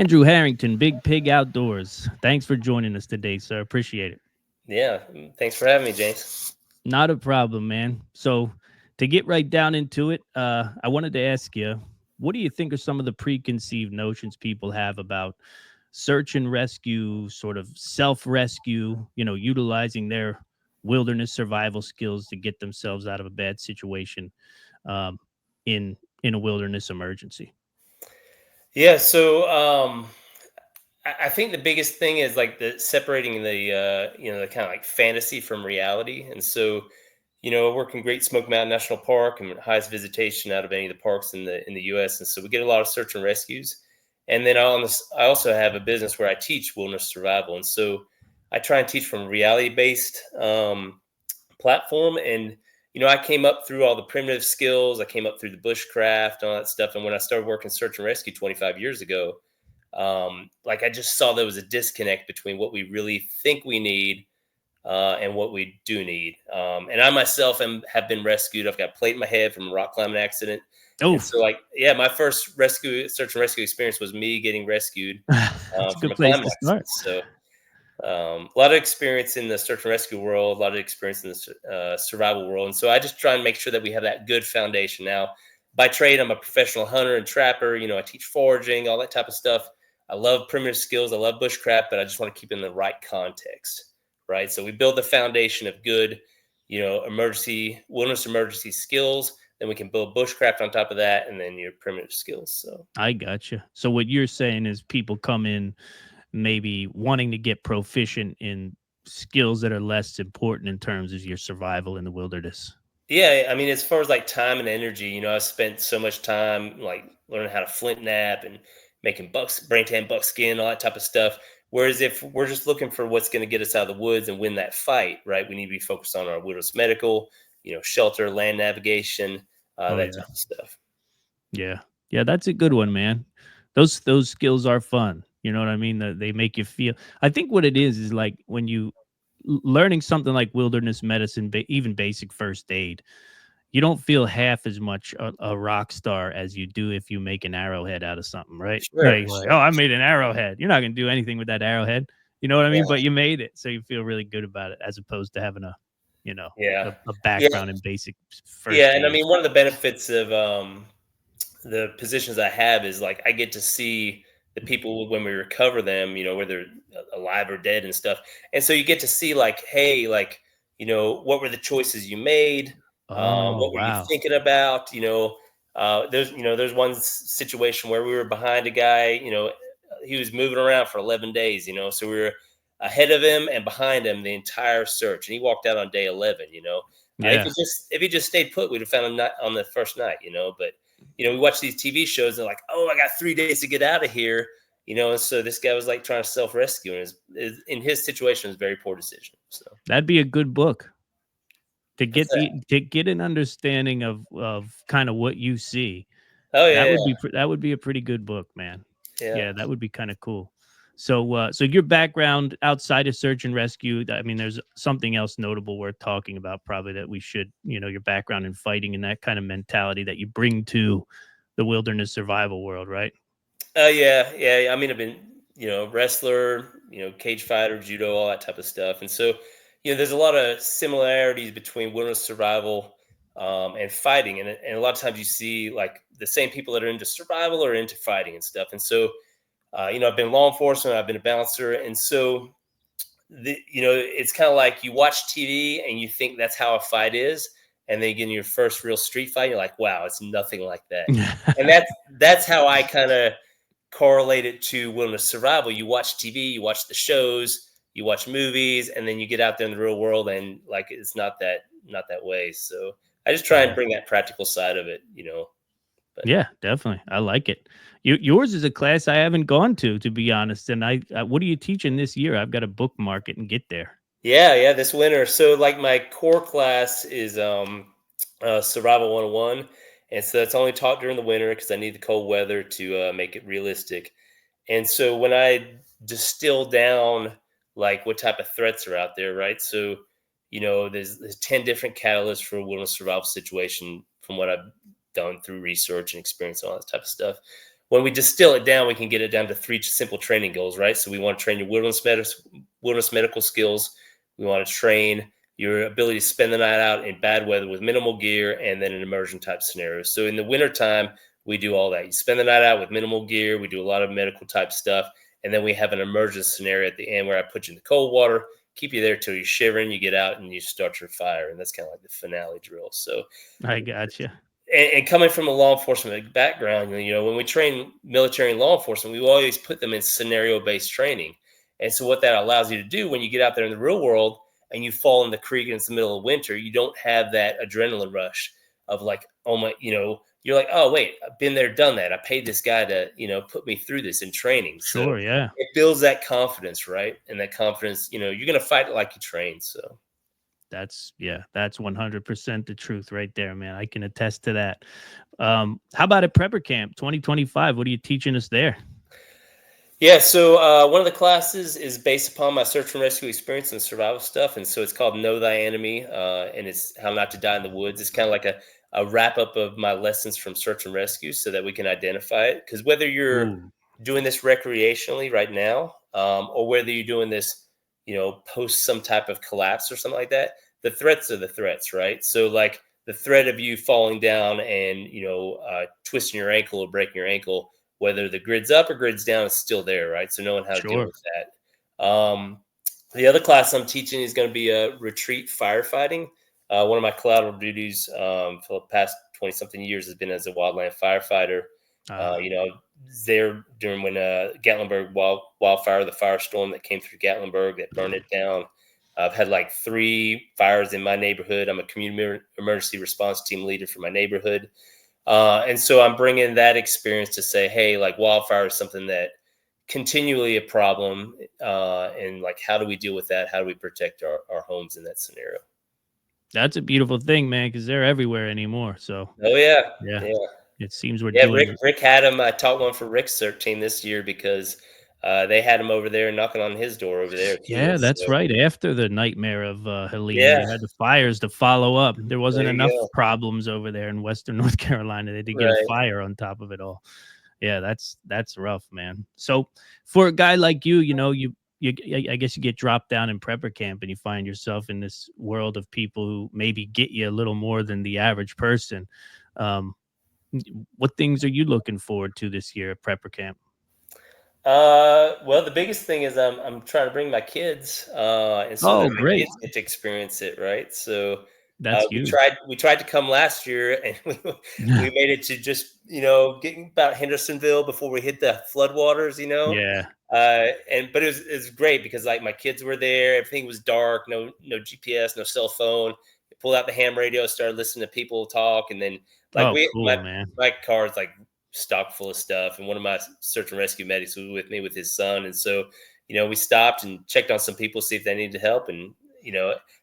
Andrew Herrington, Big Pig Outdoors. Thanks for joining us today, sir. Appreciate it. Yeah, thanks for having me, James. Not a problem, man. So, to get right down into it, I wanted to ask you, what do you think are some of the preconceived notions people have about search and rescue, sort of self rescue, utilizing their wilderness survival skills to get themselves out of a bad situation um, in a wilderness emergency? Yeah, so I think the biggest thing is like the separating the kind of like fantasy from reality. And so, I work in Great Smoke Mountain National Park and highest visitation out of any of the parks in the U.S. And so we get a lot of search and rescues. And then I also have a business where I teach wilderness survival. And so I try and teach from a reality based platform. And I came up through all the primitive skills. I came up through the bushcraft and all that stuff. And when I started working search and rescue 25 years ago, like I just saw there was a disconnect between what we really think we need and what we do need. And I myself have been rescued. I've got a plate in my head from a rock climbing accident. Oh, And so, like, yeah, my first search and rescue experience was me getting rescued that's a from good a place climbing to start. accident. So, a lot of experience in the search and rescue world, a lot of experience in the survival world. And so I just try and make sure that we have that good foundation. Now, by trade, I'm a professional hunter and trapper. I teach foraging, all that type of stuff. I love primitive skills. I love bushcraft, but I just want to keep it in the right context, right? So we build the foundation of good, wilderness emergency skills. Then we can build bushcraft on top of that, and then your primitive skills. So I gotcha. So what you're saying is people come in maybe wanting to get proficient in skills that are less important in terms of your survival in the wilderness. yeah, I mean, as far as like time and energy, I've spent so much time like learning how to flint nap and making brain tan buckskin, all that type of stuff. Whereas if we're just looking for what's going to get us out of the woods and win that fight, right? We need to be focused on our wilderness medical, shelter, land navigation, Oh that yeah. type of stuff. Yeah. Yeah, that's a good one, man. Those skills are fun. You know what I mean? That they make you feel. I think what it is like when you learning something like wilderness medicine, even basic first aid, you don't feel half as much a rock star as you do if you make an arrowhead out of something, right? Sure, Like, sure. oh, I made an arrowhead. You're not gonna do anything with that arrowhead. You know what I mean? Yeah, But you made it, so you feel really good about it, as opposed to having a, you know, yeah, a yeah, background in basic yeah. first And I aid. mean, one of the benefits of the positions I have is like I get to see the people when we recover them, whether alive or dead and stuff. And so you get to see like, hey, like, what were the choices you made? Oh What were you wow, thinking about? There's one situation where we were behind a guy, he was moving around for 11 days, so we were ahead of him and behind him the entire search. And he walked out on day 11, yeah. if he just stayed put, we'd have found him not on the first night, but we watch these TV shows and like, oh, I got 3 days to get out of here, and so this guy was like trying to self rescue, and in his situation, it was a very poor decision. So That'd be a good book to what's that? to get an understanding of kind of what you see. Oh That yeah, would be that would be a pretty good book, man. yeah, Yeah, that would be kind of cool. So, so your background outside of search and rescue, I mean, there's something else notable worth talking about, probably that we should, your background in fighting and that kind of mentality that you bring to the wilderness survival world, right? yeah. I mean, I've been wrestler, cage fighter, judo, all that type of stuff, and so there's a lot of similarities between wilderness survival and fighting, and a lot of times you see like the same people that are into survival are into fighting and stuff, and so I've been law enforcement, I've been a bouncer, and so it's kind of like you watch TV and you think that's how a fight is, and then you get in your first real street fight, you're like, wow, it's nothing like that, and that's how I kind of correlate it to wilderness survival. You watch TV, you watch the shows, you watch movies, and then you get out there in the real world, and like it's not that way. So I just try and Yeah. bring that practical side of it, But Yeah, definitely. I like it. Yours is a class I haven't gone to be honest. And what are you teaching this year? I've got to bookmark it and get there. yeah, this winter. So like my core class is survival 101, and so that's only taught during the winter because I need the cold weather to make it realistic. And so when I distill down like what type of threats are out there, right? So, there's 10 different catalysts for a wilderness survival situation from what I've done through research and experience and all that type of stuff. when we distill it down, we can get it down to three simple training goals, right? So we want to train your wilderness medical skills. We want to train your ability to spend the night out in bad weather with minimal gear, and then an immersion type scenario. So in the wintertime, we do all that. You spend the night out with minimal gear. We do a lot of medical type stuff. And then we have an emergency scenario at the end where I put you in the cold water, keep you there till you're shivering, you get out and you start your fire. And that's kind of like the finale drill. So, I gotcha. and coming from a law enforcement background, when we train military and law enforcement, we always put them in scenario-based training. And so what that allows you to do when you get out there in the real world and you fall in the creek and it's the middle of winter, you don't have that adrenaline rush of like, oh my, you're like, oh wait, I've been there, done that. I paid this guy to, put me through this in training. So Sure, yeah. it builds that confidence, right? And that confidence, you're going to fight it like you train. So. That's 100% the truth right there, man. I can attest to that. How about at Prepper Camp 2025? What are you teaching us there? Yeah, so one of the classes is based upon my search and rescue experience and survival stuff, and so it's called Know Thy Enemy, and it's how not to die in the woods. It's kind of like a wrap up of my lessons from search and rescue, so that we can identify it. Because whether you're Ooh, doing this recreationally right now, or whether you're doing this, post some type of collapse or something like that, the threats are the threats, right? So like the threat of you falling down and twisting your ankle or breaking your ankle, whether the grid's up or grid's down, is still there, right? So knowing how to deal sure. with that. The other class I'm teaching is going to be a retreat firefighting. One of my collateral duties for the past 20 something years has been as a wildland firefighter. Uh, There during when Gatlinburg wildfire, the firestorm that came through Gatlinburg that burned it down. I've had like 3 fires in my neighborhood. I'm a community emergency response team leader for my neighborhood. And so I'm bringing that experience to say, hey, like wildfire is something that continually a problem. And like, how do we deal with that? How do we protect our homes in that scenario? that's a beautiful thing, man, because they're everywhere anymore. So, Oh yeah. yeah, Yeah. it seems we're Yeah. Rick, doing. Rick had him. I taught one for Rick's CERT team this year because they had him over there knocking on his door over there too. Yeah, And that's so, right. After the nightmare of Helene, yeah, you had the fires to follow up. There wasn't there you enough go. problems over there in Western North Carolina. They had to get a Right. fire on top of it all. Yeah, that's rough, man. So for a guy like you, I guess you get dropped down in prepper camp and you find yourself in this world of people who maybe get you a little more than the average person. Um, what things are you looking forward to this year at prepper camp? Well, the biggest thing is I'm trying to bring my kids, and so that Oh, my great. kids get to experience it, right? So That's we huge. tried to come last year, and we made it to just getting about Hendersonville before we hit the floodwaters, Yeah. but it was great because like my kids were there, everything was dark, no GPS, no cell phone. Pulled out the ham radio, started listening to people talk, and then like Oh, we cool, man. my car is like stocked full of stuff, and one of my search and rescue medics was with me with his son, and so we stopped and checked on some people, see if they needed help, and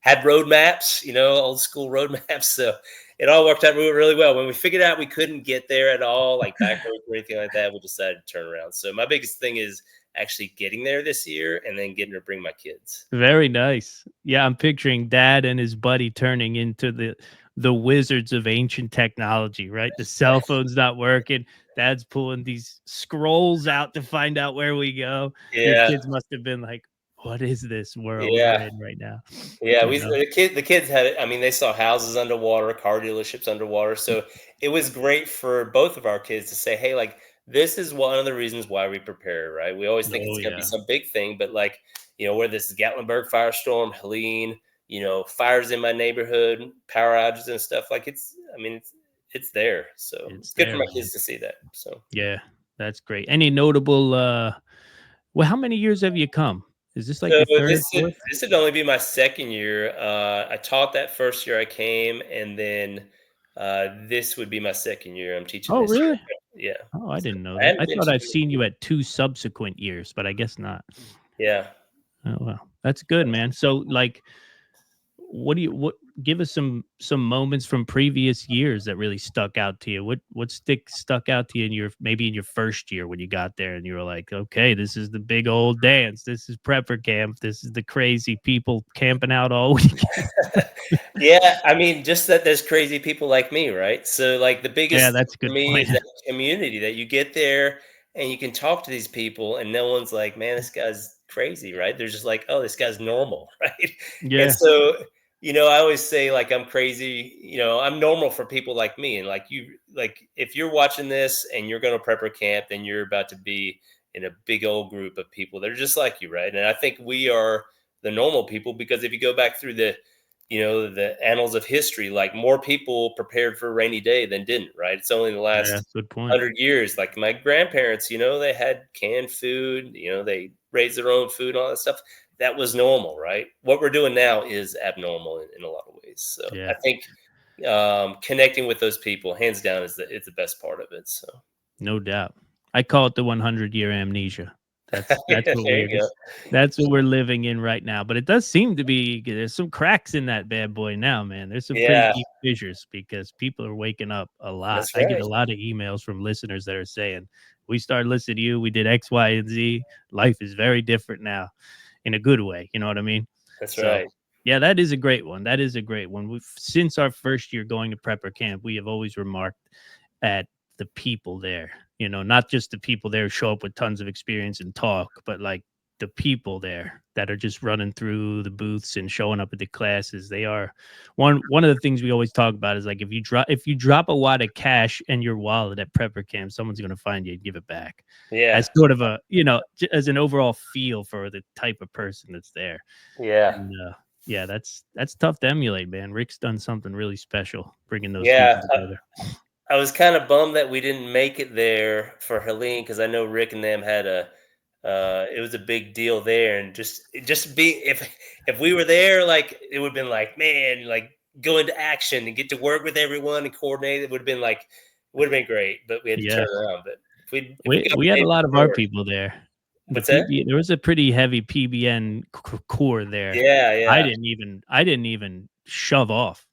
had road maps, old school road maps, so it all worked out really well. When we figured out we couldn't get there at all, like back roads or anything like that, we decided to turn around. So my biggest thing is actually getting there this year and then getting to bring my kids. Very nice. Yeah, I'm picturing dad and his buddy turning into the wizards of ancient technology, right? The cell phone's not working. Dad's pulling these scrolls out to find out where we go. Your Yeah, kids must have been like, "What is this world we're yeah. in right now?" Yeah, You know? the kids had it. I mean, they saw houses underwater, car dealerships underwater. So it was great for both of our kids to say, "Hey, like this is one of the reasons why we prepare, right? We always think Oh it's going to be yeah, some big thing, but like where this is Gatlinburg firestorm, Helene, fires in my neighborhood, power outages and stuff. Like I mean, it's there. So it's it's good for there, my man. kids to see that. So. Yeah, that's great. Any notable? Well, how many years have you come? Is this like So your third, fourth? this would only be my second year. I taught that first year I came, and then this would be my second year. I'm teaching Oh, this really? year. Yeah, Oh, I so didn't know I that. hadn't I been thought to. I've seen you at 2 subsequent years, but I guess not. Yeah. Oh, well, that's good, man. So, like, what give us some moments from previous years that really stuck out to you. What stuck out to you in your maybe in your first year when you got there and you were like, okay, this is the big old dance, this is prepper camp, this is the crazy people camping out all weekend. Yeah, I mean, just that there's crazy people like me, right? So, like, the Yeah, biggest thing that's a for good me point. is that community that you get there and you can talk to these people, and no one's like, "Man, this guy's crazy," right? They're just like, "Oh, this guy's normal," right? And Yeah, so, I always say, like, I'm crazy, I'm normal for people like me. And like if you're watching this and you're going to prepper camp, then you're about to be in a big old group of people that are just like you, right? And I think we are the normal people, because if you go back through the annals of history, like, more people prepared for a rainy day than didn't, right? It's only the yeah, last that's a good point. 100 years. Like my grandparents, they had canned food, they raised their own food, all that stuff. That was normal, right? What we're doing now is abnormal in a lot of ways. So I Yeah, think connecting with those people, hands down, is the best part of it. So no doubt. I call it the 100-year amnesia. yeah, That's what there you go. that's what we're living in right now. But it does seem to be there's some cracks in that bad boy now, man. There's some pretty Yeah, deep fissures because people are waking up a lot. that's I get right. a lot of emails from listeners that are saying, "We started listening to you. We did X, Y, and Z. Life is very different now, in a good way." You know what I mean? That's So, right. yeah, that is a great one. That is a great one. We've since our first year going to prepper camp, we have always remarked at the people there, not just the people there who show up with tons of experience and talk, but like the people there that are just running through the booths and showing up at the classes. They are one of the things we always talk about is like if you drop a wad of cash and your wallet at prepper camp, someone's going to find you and give it back. As Yeah, sort of a, as an overall feel for the type of person that's there. yeah, And yeah, that's tough to emulate, man. Rick's done something really special bringing those yeah. people together. I was kind of bummed that we didn't make it there for Helene, because I know Rick and them had it was a big deal there. And just be if we were there, like, it would have been like, man, like, go into action and get to work with everyone and coordinate. It would have been like, it would have been great, but we had to turn Yes. around. But if we got We had a paid lot of our for it. people there. The What's that? PB There was a pretty heavy PBN core there. Yeah, I yeah, didn't even shove off.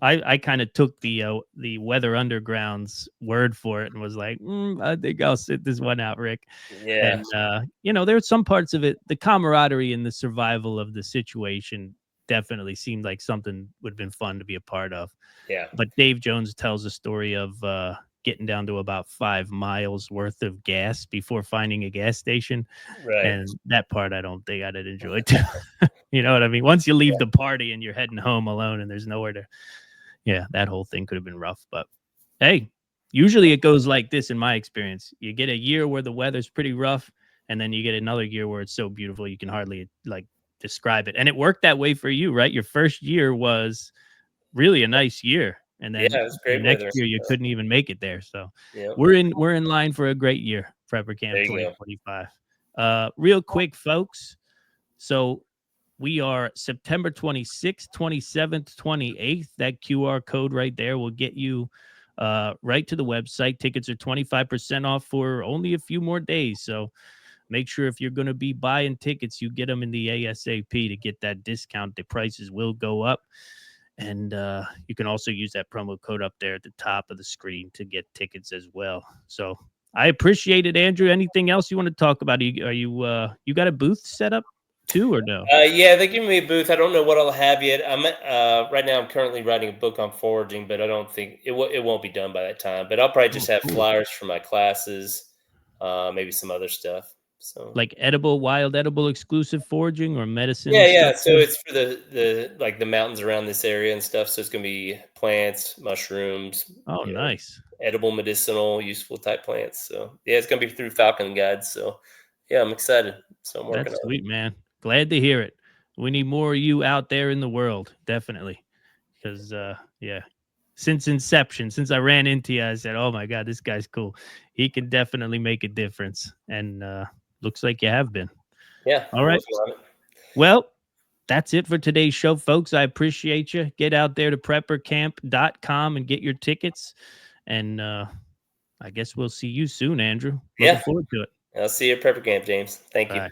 I kinda took the Weather Underground's word for it and was like, I think I'll sit this one out, Rick." yeah, And, there were some parts of it, the camaraderie and the survival of the situation definitely seemed like something would have been fun to be a part of. yeah. But Dave Jones tells a story of, getting down to about 5 miles worth of gas before finding a gas station, Right. and that part I don't think I'd have enjoyed too. You know what I mean? Once you leave the party and you're heading home alone and there's nowhere to, yeah, that whole thing could have been rough, but hey, usually it goes like this in my experience. You get a year where the weather's pretty rough, and then you get another year where it's so beautiful you can hardly, like, describe it, and it worked that way for you, right? Your first year was really a nice year, and Yeah, then it was the great next weather. year you couldn't even make it there, so Yep. we're in line for a great year, Prepper There Camp you go. 2025. Real quick, folks, so we are September 26th, 27th, 28th. That QR code right there will get you right to the website. Tickets are 25% off for only a few more days. So make sure if you're going to be buying tickets, you get them in the ASAP to get that discount. The prices will go up. And you can also use that promo code up there at the top of the screen to get tickets as well. So I appreciate it, Andrew. Anything else you want to talk about? You got a booth set up too, or no? Yeah, they give me a booth. I don't know what I'll have yet. Right now. I'm currently writing a book on foraging, but I don't think it won't be done by that time. But I'll probably Oh, just have cool. flyers for my classes, maybe some other stuff. So Like wild edible exclusive foraging or medicine yeah, stuff yeah. So too? it's for the mountains around this area and stuff. So it's gonna be plants, mushrooms, Oh, nice. edible, medicinal, useful type plants. So yeah, it's gonna be through Falcon Guides. So yeah, I'm excited. So I'm working That's on it. sweet, man. Glad to hear it. We need more of you out there in the world, definitely. Because yeah, since inception, since I ran into you, I said, "Oh my God, this guy's cool. He can definitely make a difference." And looks like you have been. Yeah, All I'm right. working on it. Well, that's it for today's show, folks. I appreciate you. Get out there to preppercamp.com and get your tickets. And I guess we'll see you soon, Andrew. Looking Yeah, forward to it. I'll see you at Prepper Camp, James. Thank you. Bye.